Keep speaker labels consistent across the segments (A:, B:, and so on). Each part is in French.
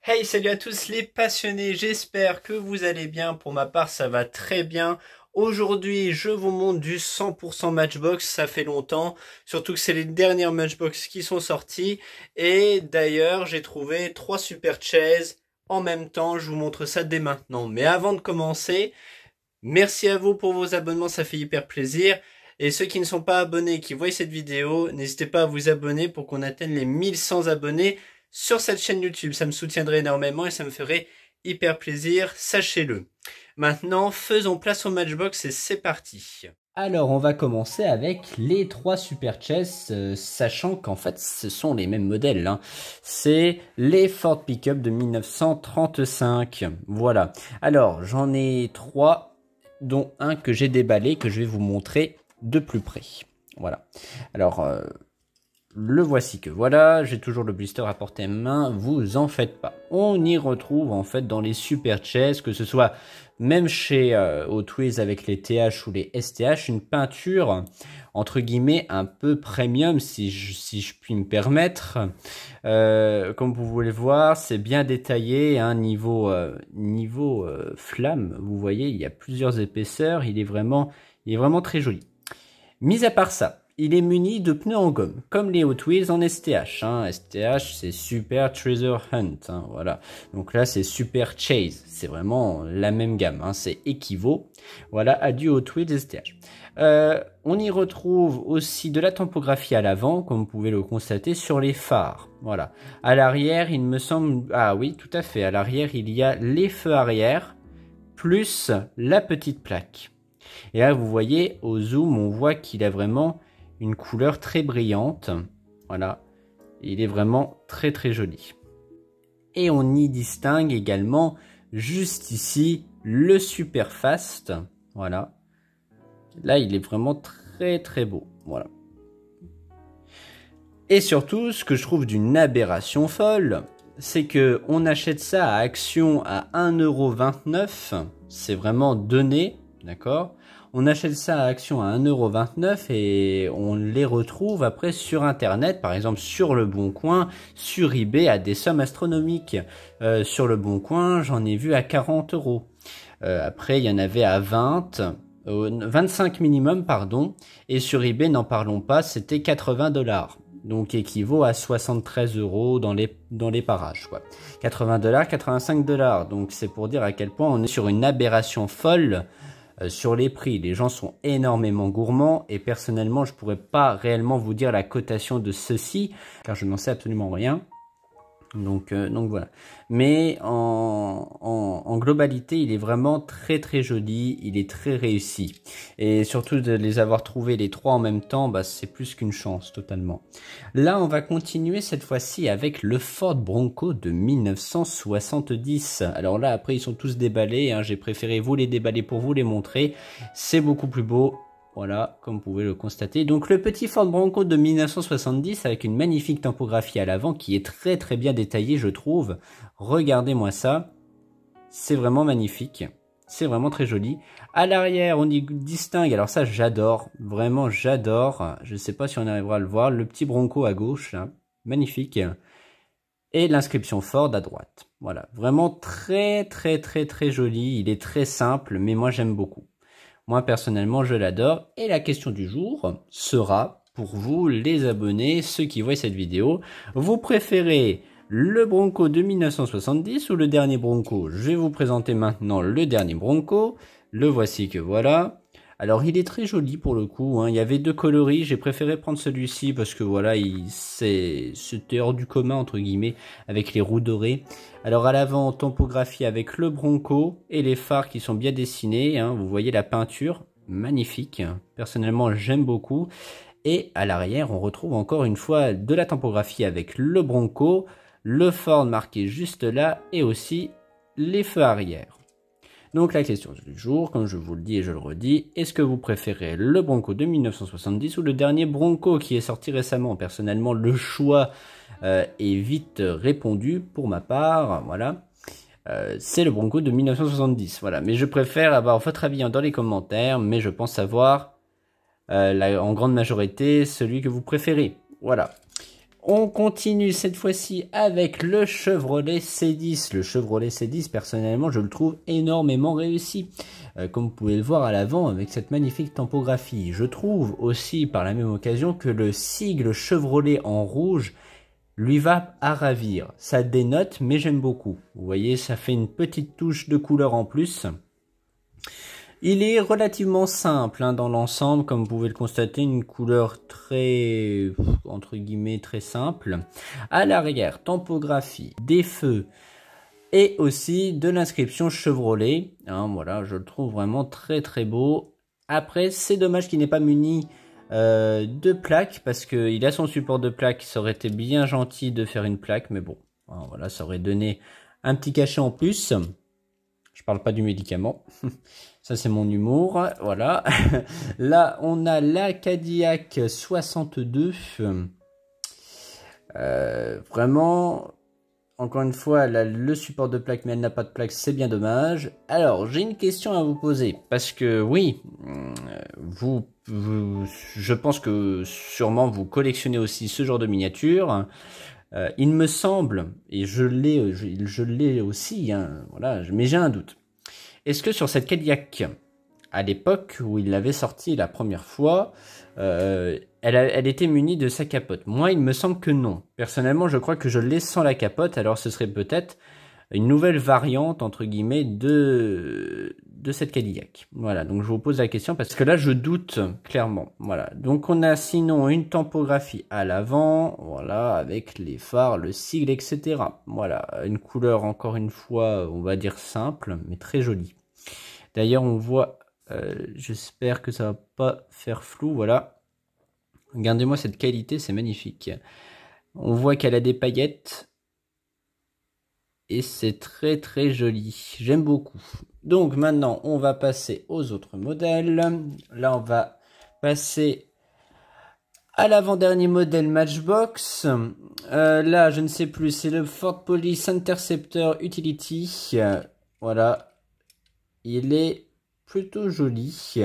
A: Hey, salut à tous les passionnés, j'espère que vous allez bien. Pour ma part, ça va très bien. Aujourd'hui, je vous montre du 100% Matchbox, ça fait longtemps. Surtout que c'est les dernières Matchbox qui sont sorties. Et d'ailleurs, j'ai trouvé 3 super chaises en même temps. Je vous montre ça dès maintenant. Mais avant de commencer, merci à vous pour vos abonnements, ça fait hyper plaisir. Et ceux qui ne sont pas abonnés et qui voient cette vidéo, n'hésitez pas à vous abonner pour qu'on atteigne les 1100 abonnés sur cette chaîne YouTube. Ça me soutiendrait énormément et ça me ferait hyper plaisir, sachez-le. Maintenant, faisons place au Matchbox et c'est parti.
B: Alors, on va commencer avec les 3 Super Chess, sachant qu'en fait, ce sont les mêmes modèles, hein. C'est les Ford Pickup de 1935. Voilà. Alors, j'en ai 3, dont un que j'ai déballé, que je vais vous montrer de plus près. Voilà. Alors, le voici que voilà, j'ai toujours le blister à portée de main, vous en faites pas. On y retrouve en fait dans les Super Chess, que ce soit même chez Hot Wheels avec les TH ou les STH, une peinture entre guillemets un peu premium si je puis me permettre. Comme vous voulez voir, c'est bien détaillé, hein, niveau flamme, vous voyez, il y a plusieurs épaisseurs, il est vraiment très joli. Mis à part ça, il est muni de pneus en gomme, comme les Hot Wheels en STH. Hein. STH, c'est Super Treasure Hunt. Hein, voilà. Donc là, c'est Super Chase. C'est vraiment la même gamme. Hein, c'est équivaut. Voilà, à du Hot Wheels STH. On y retrouve aussi de la tampographie à l'avant, comme vous pouvez le constater, sur les phares. Voilà. À l'arrière, il me semble... Ah oui, tout à fait. À l'arrière, il y a les feux arrière, plus la petite plaque. Et là, vous voyez, au zoom, on voit qu'il a vraiment une couleur très brillante. Voilà, il est vraiment très joli. Et on y distingue également, juste ici, le Super Fast. Voilà, là, il est vraiment très beau. Voilà. Et surtout, ce que je trouve d'une aberration folle, c'est que on achète ça à Action à 1,29 €. C'est vraiment donné, d'accord ? On achète ça à Action à 1,29 € et on les retrouve après sur Internet, par exemple sur Le Bon Coin, sur eBay à des sommes astronomiques. Sur Le Bon Coin, j'en ai vu à 40 €. Après, il y en avait à 25 minimum, pardon. Et sur eBay, n'en parlons pas, c'était 80 $. Donc équivaut à 73 € dans les parages, quoi. 80 $, 85 $. Donc c'est pour dire à quel point on est sur une aberration folle sur les prix. Les gens sont énormément gourmands et personnellement, je pourrais pas réellement vous dire la cotation de ceci car je n'en sais absolument rien. Donc voilà. Mais en globalité, il est vraiment très joli, il est très réussi. Et surtout de les avoir trouvés les 3 en même temps, bah, c'est plus qu'une chance totalement. Là, on va continuer cette fois-ci avec le Ford Bronco de 1970. Alors là, après, ils sont tous déballés, hein. J'ai préféré vous les déballer pour vous les montrer. C'est beaucoup plus beau. Voilà, comme vous pouvez le constater. Donc le petit Ford Bronco de 1970 avec une magnifique tampographie à l'avant qui est très bien détaillée, je trouve. Regardez-moi ça. C'est vraiment magnifique. C'est vraiment très joli. À l'arrière, on y distingue, alors ça j'adore, vraiment j'adore. Je ne sais pas si on arrivera à le voir. Le petit Bronco à gauche, là. Magnifique. Et l'inscription Ford à droite. Voilà, vraiment très joli. Il est très simple, mais moi j'aime beaucoup. Moi, personnellement, je l'adore. Et la question du jour sera, pour vous, les abonnés, ceux qui voient cette vidéo, vous préférez le Bronco de 1970 ou le dernier Bronco? Je vais vous présenter maintenant le dernier Bronco. Le voici que voilà. Alors, il est très joli pour le coup, hein. Il y avait 2 coloris. J'ai préféré prendre celui-ci parce que voilà, c'était hors du commun, entre guillemets, avec les roues dorées. Alors, à l'avant, tampographie avec le Bronco et les phares qui sont bien dessinés, hein. Vous voyez la peinture, magnifique. Personnellement, j'aime beaucoup. Et à l'arrière, on retrouve encore une fois de la tampographie avec le Bronco, le Ford marqué juste là et aussi les feux arrière. Donc la question du jour, comme je vous le dis et je le redis, est-ce que vous préférez le Bronco de 1970 ou le dernier Bronco qui est sorti récemment? Personnellement, le choix est vite répondu pour ma part, voilà. C'est le Bronco de 1970, voilà. Mais je préfère avoir votre avis dans les commentaires, mais je pense savoir en grande majorité celui que vous préférez, voilà. On continue cette fois-ci avec le Chevrolet C10. Le Chevrolet C10, personnellement, je le trouve énormément réussi. Comme vous pouvez le voir à l'avant avec cette magnifique typographie. Je trouve aussi par la même occasion que le sigle Chevrolet en rouge lui va à ravir. Ça dénote, mais j'aime beaucoup. Vous voyez, ça fait une petite touche de couleur en plus. Il est relativement simple hein, dans l'ensemble, comme vous pouvez le constater, une couleur très, entre guillemets, très simple. À l'arrière, typographie, des feux et aussi de l'inscription Chevrolet. Hein, voilà, je le trouve vraiment très très beau. Après, c'est dommage qu'il n'ait pas muni de plaque, parce qu'il a son support de plaque, ça aurait été bien gentil de faire une plaque, mais bon, hein, voilà, ça aurait donné un petit cachet en plus. Je parle pas du médicament. Ça, c'est mon humour. Voilà. Là, on a la Cadillac 62. Vraiment, encore une fois, elle a le support de plaque, mais elle n'a pas de plaque. C'est bien dommage. Alors, j'ai une question à vous poser. Parce que, oui, je pense que sûrement vous collectionnez aussi ce genre de miniatures. Il me semble, et je l'ai aussi, hein, voilà, mais j'ai un doute. Est-ce que sur cette Cadillac, à l'époque où il l'avait sorti la première fois, elle était munie de sa capote? Moi, il me semble que non. Personnellement, je crois que je l'ai sans la capote, alors ce serait peut-être une nouvelle variante, entre guillemets, de cette Cadillac. Voilà, donc je vous pose la question parce que là, je doute clairement. Voilà, donc on a sinon une typographie à l'avant, voilà, avec les phares, le sigle, etc. Voilà, une couleur, encore une fois, on va dire simple, mais très jolie. D'ailleurs, on voit, j'espère que ça va pas faire flou, voilà. Regardez-moi cette qualité, c'est magnifique. On voit qu'elle a des paillettes. Et c'est très très joli, j'aime beaucoup. Donc maintenant on va passer aux autres modèles. Là on va passer à l'avant-dernier modèle Matchbox. Là je ne sais plus, c'est le Ford Police Interceptor Utility. Voilà, il est plutôt joli.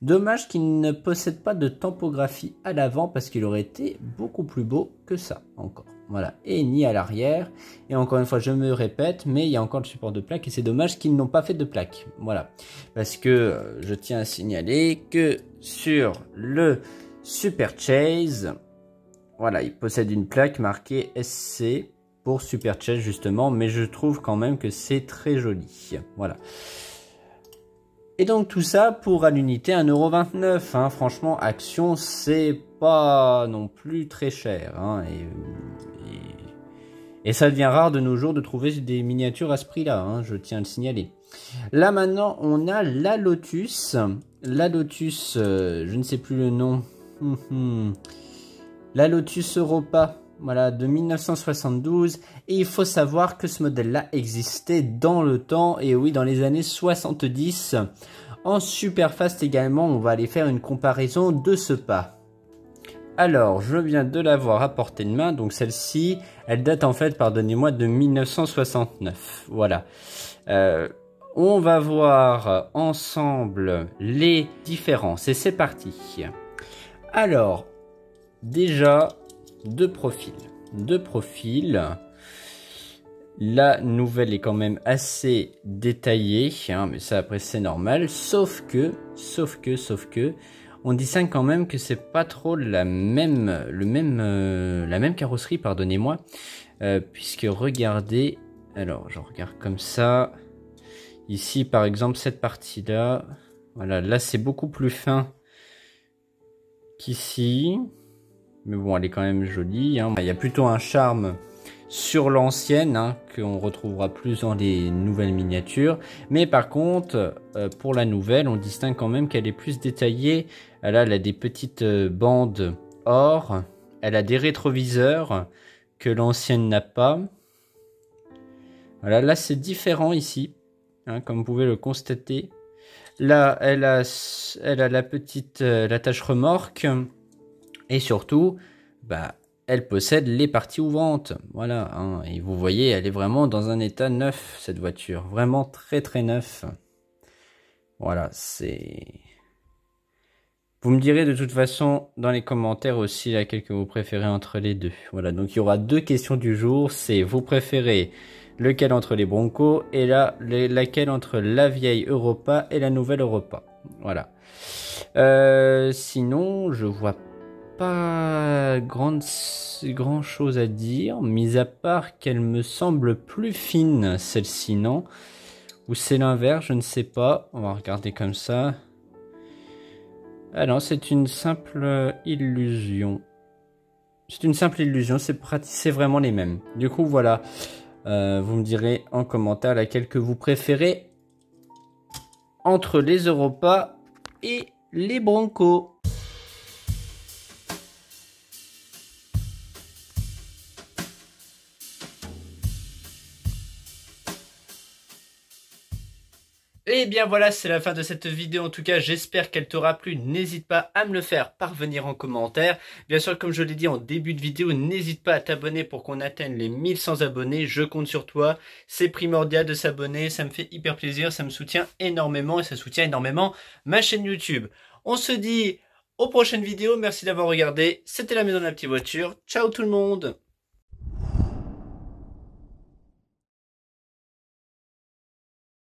B: Dommage qu'il ne possède pas de typographie à l'avant parce qu'il aurait été beaucoup plus beau que ça encore. Voilà, et ni à l'arrière. Et encore une fois, je me répète, mais il y a encore le support de plaque et c'est dommage qu'ils n'ont pas fait de plaque. Voilà, parce que je tiens à signaler que sur le Super Chase, voilà, il possède une plaque marquée SC pour Super Chase justement, mais je trouve quand même que c'est très joli. Voilà. Et donc tout ça pour à l'unité 1,29 €. Hein. Franchement, Action, c'est pas non plus très cher. Hein. Et ça devient rare de nos jours de trouver des miniatures à ce prix-là. Hein, je tiens à le signaler. Là maintenant, on a la Lotus. La Lotus, je ne sais plus le nom. La Lotus Europa. Voilà, de 1972. Et il faut savoir que ce modèle-là existait dans le temps. Et oui, dans les années 70. En super fast également, on va aller faire une comparaison de ce pas. Alors, je viens de l'avoir à portée de main. Donc celle-ci, elle date en fait, pardonnez-moi, de 1969. Voilà. On va voir ensemble les différences. Et c'est parti. Alors, déjà... de profil. La nouvelle est quand même assez détaillée, hein, mais ça après c'est normal. Sauf que, on distingue quand même que c'est pas trop la même carrosserie, pardonnez-moi, puisque regardez, alors je regarde comme ça. Ici par exemple cette partie-là, voilà, là c'est beaucoup plus fin qu'ici. Mais bon, elle est quand même jolie. Hein. Il y a plutôt un charme sur l'ancienne, hein, qu'on retrouvera plus dans les nouvelles miniatures. Mais par contre, pour la nouvelle, on distingue quand même qu'elle est plus détaillée. Là, elle a des petites bandes or. Elle a des rétroviseurs que l'ancienne n'a pas. Voilà, là c'est différent ici, hein, comme vous pouvez le constater. Là, elle a la petite l'attache remorque. Et surtout, bah, elle possède les parties ouvrantes. Voilà, hein, et vous voyez, elle est vraiment dans un état neuf, cette voiture. Vraiment très très neuf. Voilà, c'est Vous me direz de toute façon dans les commentaires aussi laquelle que vous préférez entre les deux. Voilà, donc il y aura 2 questions du jour. C'est vous préférez lequel entre les Broncos et laquelle entre la vieille Europa et la nouvelle Europa. Voilà. Sinon, je vois pas grand chose à dire, mis à part qu'elle me semble plus fine, celle-ci, non? Ou c'est l'inverse, je ne sais pas. On va regarder comme ça. Ah non, c'est une simple illusion. C'est une simple illusion, c'est vraiment les mêmes. Du coup, voilà. Vous me direz en commentaire laquelle que vous préférez entre les Europa et les Broncos.
A: Et bien voilà, c'est la fin de cette vidéo. En tout cas, j'espère qu'elle t'aura plu. N'hésite pas à me le faire parvenir en commentaire. Bien sûr, comme je l'ai dit en début de vidéo, n'hésite pas à t'abonner pour qu'on atteigne les 1100 abonnés. Je compte sur toi. C'est primordial de s'abonner. Ça me fait hyper plaisir. Ça me soutient énormément et ça soutient énormément ma chaîne YouTube. On se dit aux prochaines vidéos. Merci d'avoir regardé. C'était la maison de la petite voiture. Ciao tout le monde.